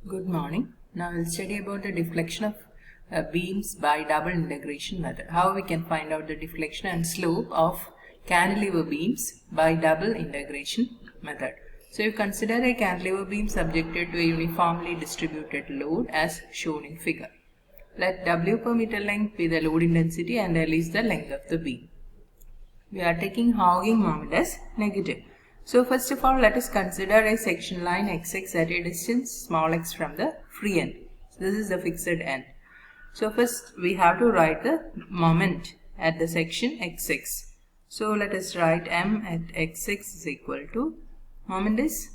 Good morning. Now we'll study about the deflection of beams by double integration method. How we can find out the deflection and slope of cantilever beams by double integration method. So you consider a cantilever beam subjected to a uniformly distributed load as shown in figure. Let W per meter length be the load intensity and L is the length of the beam. We are taking hogging moment as negative. So first of all, let us consider a section line XX at a distance small x from the free end. So this is the fixed end. So first we have to write the moment at the section XX. So let us write M at XX is equal to, moment is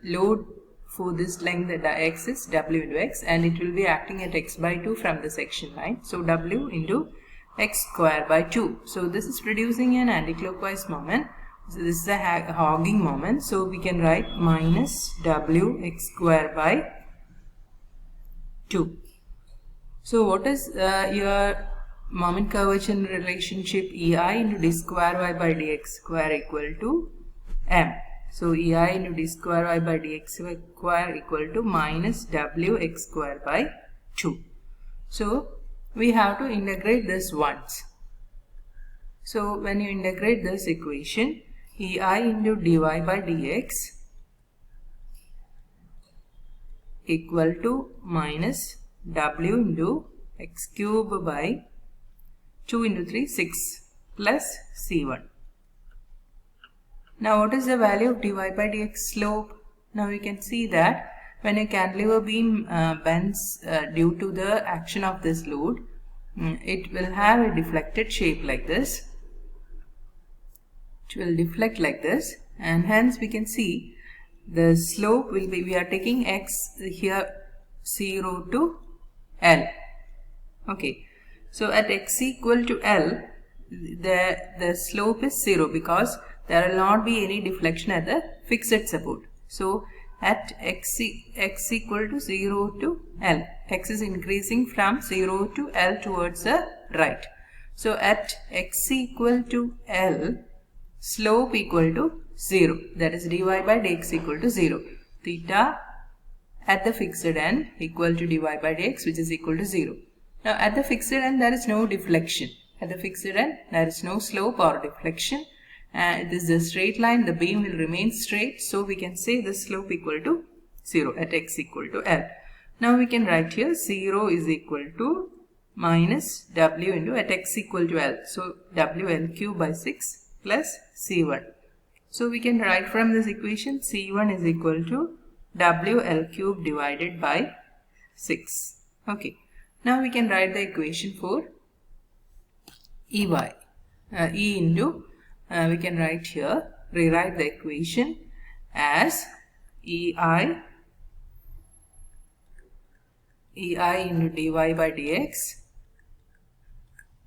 load for this length that x is W into x, and it will be acting at x by 2 from the section line. So W into x square by 2. So this is producing an anticlockwise moment. So this is a hogging moment. So we can write minus W x square by 2. So what is your moment curvature relationship? EI into d square y by dx square equal to M. So EI into d square y by dx square equal to minus W x square by 2. So we have to integrate this once. So when you integrate this equation, EI into dy by dx equal to minus W into x cube by 2 into 3, 6 plus C1. Now what is the value of dy by dx slope? Now we can see that when a cantilever beam bends due to the action of this load, it will have a deflected shape like this. It will deflect like this, and hence we can see the slope will be, we are taking x here 0 to L. Okay, so at x equal to L, the slope is 0 because there will not be any deflection at the fixed support. So at x equal to 0 to L, x is increasing from 0 to L towards the right. So at x equal to L, slope equal to 0, that is dy by dx equal to 0. Theta at the fixed end equal to dy by dx, which is equal to 0. Now at the fixed end there is no deflection. At the fixed end there is no slope or deflection. This is a straight line, the beam will remain straight, so we can say the slope equal to 0 at x equal to L. Now we can write here 0 is equal to minus W into at x equal to L. So WL cube by 6 plus C1. So we can write from this equation C1 is equal to WL cube divided by 6. Okay. Now we can write the equation for EY. E into we can write here, rewrite the equation as EI into dy by dx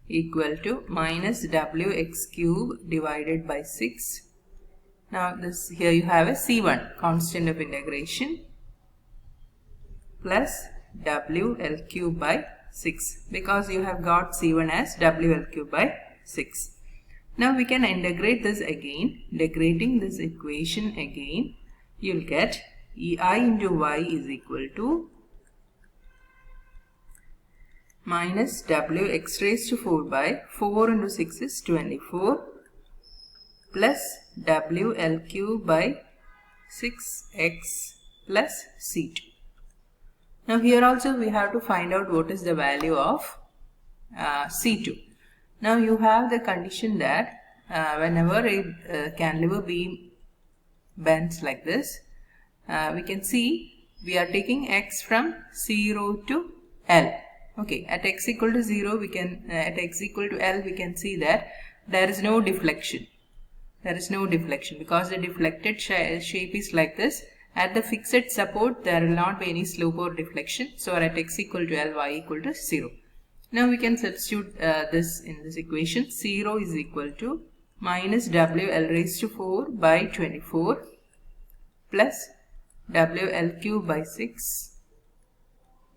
equal to minus Wx cube divided by 6. Now this here you have a C1, constant of integration, plus WL cube by 6, because you have got C1 as WL cube by 6. Now we can integrate this again. Integrating this equation again, you will get EI into y is equal to minus Wx raised to 4 by 4 into 6 is 24 plus WL cube by 6x plus C2. Now here also we have to find out what is the value of C2. Now you have the condition that whenever a cantilever beam bends like this, we can see we are taking x from 0 to L. Okay, at x equal to 0 we can, at x equal to L we can see that there is no deflection. There is no deflection because the deflected shape is like this. At the fixed support there will not be any slope or deflection. So at x equal to L, y equal to 0. Now we can substitute this in this equation. 0 is equal to minus WL raised to 4 by 24 plus WL cube by 6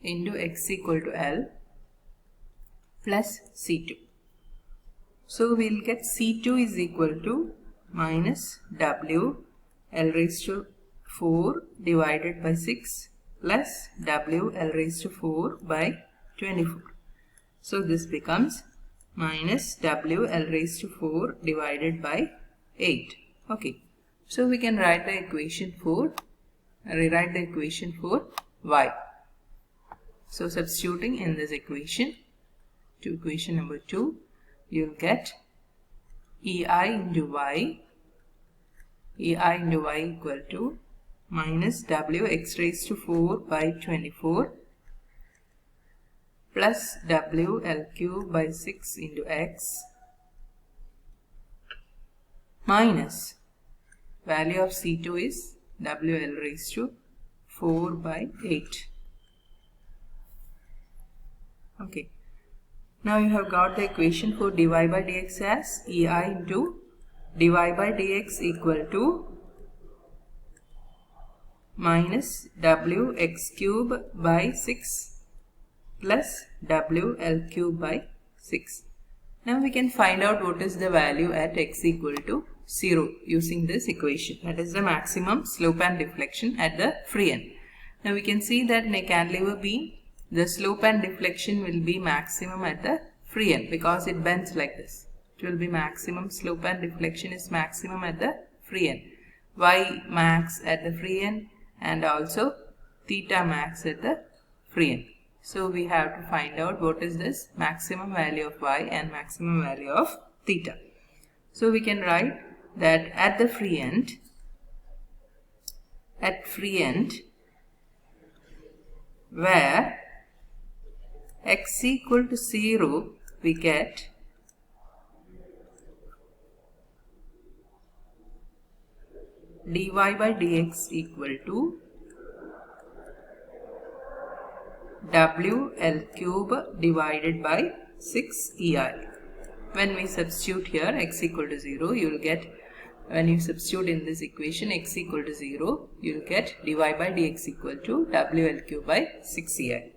into x equal to L plus C2. So we will get C2 is equal to minus WL raised to 4 divided by 6 plus W L raised to 4 by 24. So this becomes minus W L raised to 4 divided by 8. Okay. So we can rewrite the equation for y. So substituting in this equation to equation number 2, you will get EI into y equal to minus W x raised to 4 by 24 plus W L cube by 6 into x minus value of C2 is W L raised to 4 by 8. Okay. Now you have got the equation for dy by dx as EI into dy by dx equal to minus W x cube by 6 plus W L cube by 6. Now we can find out what is the value at x equal to 0 using this equation. That is the maximum slope and deflection at the free end. Now we can see that in a cantilever beam, the slope and deflection will be maximum at the free end because it bends like this. It will be maximum slope and deflection is maximum at the free end. Y max at the free end and also theta max at the free end. So we have to find out what is this maximum value of y and maximum value of theta. So we can write that at the free end, where x equal to 0, we get dy by dx equal to W L cube divided by 6 EI. When we substitute here x equal to 0, you will get, when you substitute in this equation x equal to 0, you will get dy by dx equal to W L cube by 6 EI.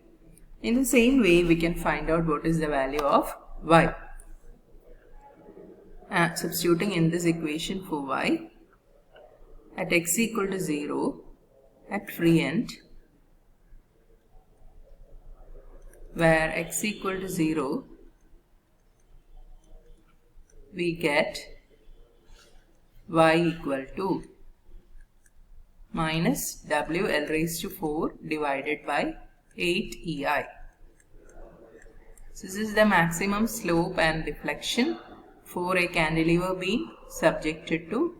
In the same way, we can find out what is the value of y. Substituting in this equation for y, at x equal to 0, at free end, where x equal to 0, we get y equal to minus W L raised to 4 divided by 8 EI. So this is the maximum slope and deflection for a cantilever beam subjected to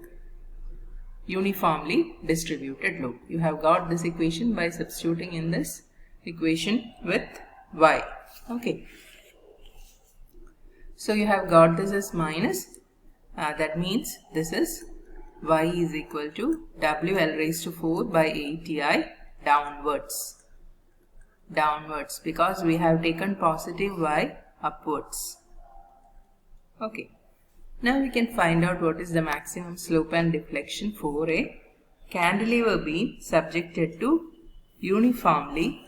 uniformly distributed load. You have got this equation by substituting in this equation with y. Okay. So you have got this as minus. That means this is y is equal to W L raised to 4 by 8 EI downwards. Downwards because we have taken positive y upwards. Okay. Now we can find out what is the maximum slope and deflection for a cantilever beam subjected to uniformly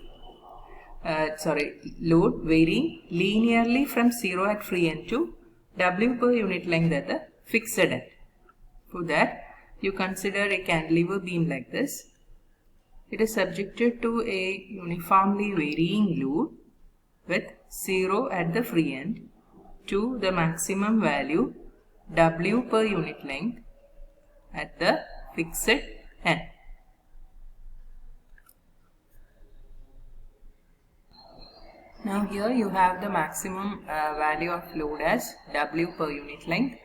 load varying linearly from 0 at free end to W per unit length at the fixed end. For that, you consider a cantilever beam like this. It is subjected to a uniformly varying load with 0 at the free end to the maximum value W per unit length at the fixed end. Now here you have the maximum value of load as W per unit length.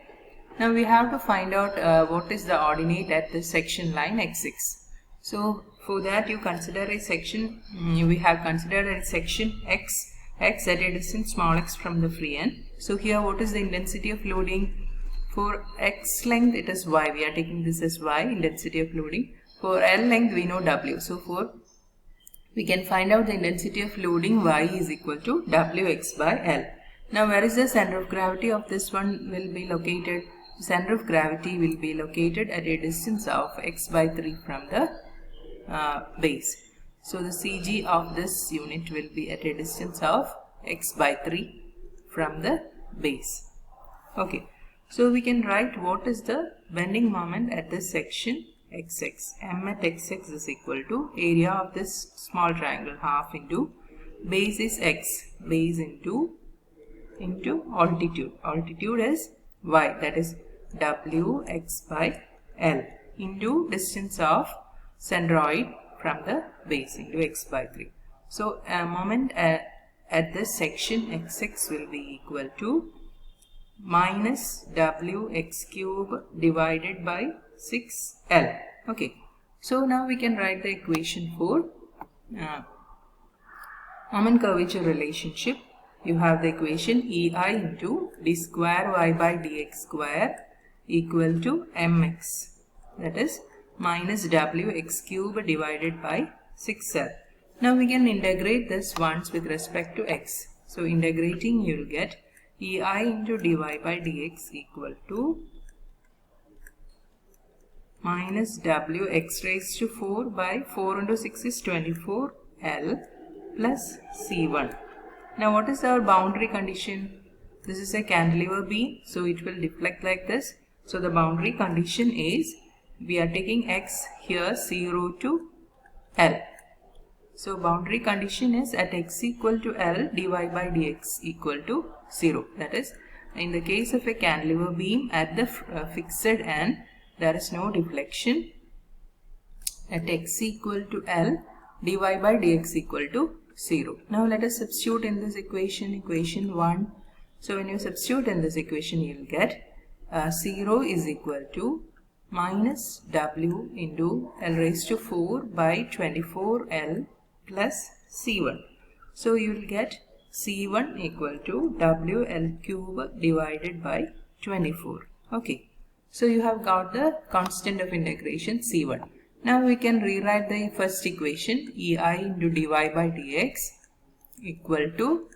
Now we have to find out what is the ordinate at the section line x6. So for that you consider a section, we have considered a section x at a distance small x from the free end. So here what is the intensity of loading? For x length it is y, we are taking this as y, intensity of loading. For L length we know W. So we can find out the intensity of loading y is equal to Wx by L. Now where is the center of gravity of this one will be located? The center of gravity will be located at a distance of x by 3 from the base. So the CG of this unit will be at a distance of x by 3 from the base. Okay. So we can write what is the bending moment at this section xx. M at xx is equal to area of this small triangle, half into base is x, base into altitude. Altitude is y, that is wx by L, into distance of centroid from the base into x by 3. So a moment at this section xx will be equal to minus wx cube divided by 6L. Okay, so now we can write the equation for moment curvature relationship. You have the equation EI into d square y by dx square equal to mx, that is minus wx cube divided by 6L. Now we can integrate this once with respect to x. So integrating, you will get EI into dy by dx equal to minus wx raised to 4 by 4 into 6 is 24L plus C1. Now what is our boundary condition? This is a cantilever beam, so it will deflect like this. So the boundary condition is, we are taking x here 0 to L. So boundary condition is at x equal to L, dy by dx equal to 0. That is, in the case of a cantilever beam, at the fixed end, there is no deflection. At x equal to L, dy by dx equal to 0. Now let us substitute in this equation, equation 1. So when you substitute in this equation, you will get 0 is equal to minus w into L raised to 4 by 24L plus C1. So you will get C1 equal to WL cube divided by 24. Okay. So you have got the constant of integration C1. Now we can rewrite the first equation, EI into dy by dx equal to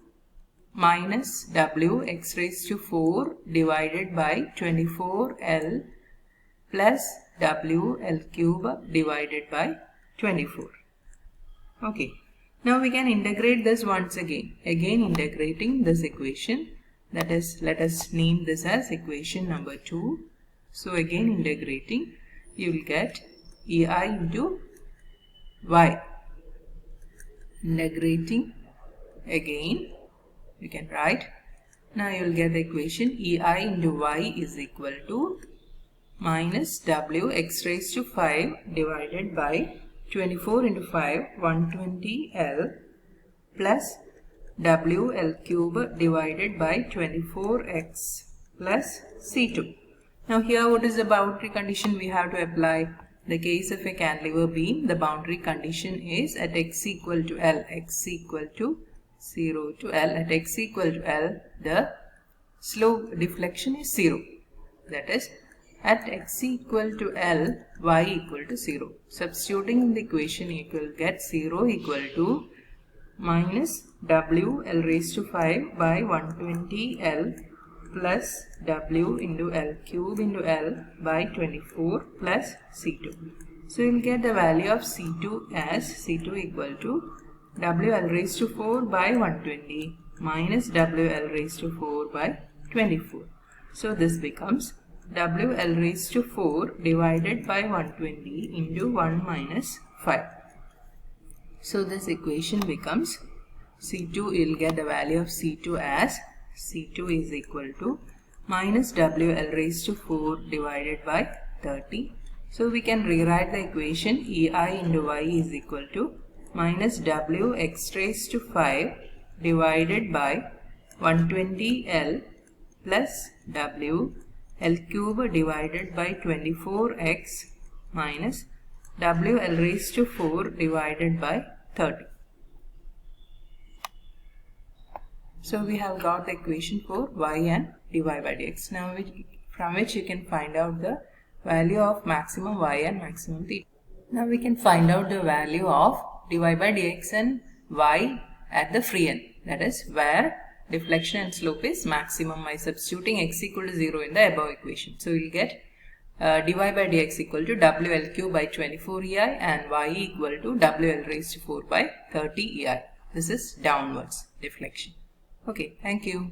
minus w x raised to 4 divided by 24L plus WL cube divided by 24. Okay. Now we can integrate this once again. Again integrating this equation, that is, let us name this as equation number 2. So again integrating, you will get EI into y. Integrating again, you can write. Now you will get the equation EI into y is equal to minus w x raised to 5 divided by 24 into 5, 120L plus WL cube divided by 24x plus C2. Now here what is the boundary condition we have to apply? The case of a cantilever beam, the boundary condition is at x equal to L, x equal to 0 to L. At x equal to L, the slope deflection is 0. That is, at x equal to L, y equal to 0. Substituting in the equation, you will get 0 equal to minus w L raised to 5 by 120L plus w into L cube into L by 24 plus C2. So you will get the value of C2 as C2 equal to WL raised to 4 by 120 minus WL raised to 4 by 24. So this becomes WL raised to 4 divided by 120 into 1 minus 5. So this equation becomes C2, you will get the value of C2 as C2 is equal to minus WL raised to 4 divided by 30. So we can rewrite the equation EI into y is equal to minus W x raised to 5 divided by 120L plus W L cube divided by 24x minus WL raised to 4 divided by 30. So we have got the equation for y and dy by dx. Now from which you can find out the value of maximum y and maximum theta. Now we can find out the value of dy by dx and y at the free end, that is where deflection and slope is maximum by substituting x equal to 0 in the above equation. So we will get dy by dx equal to WL cube by 24 EI and y equal to WL raised to 4 by 30 EI. This is downwards deflection. Okay, thank you.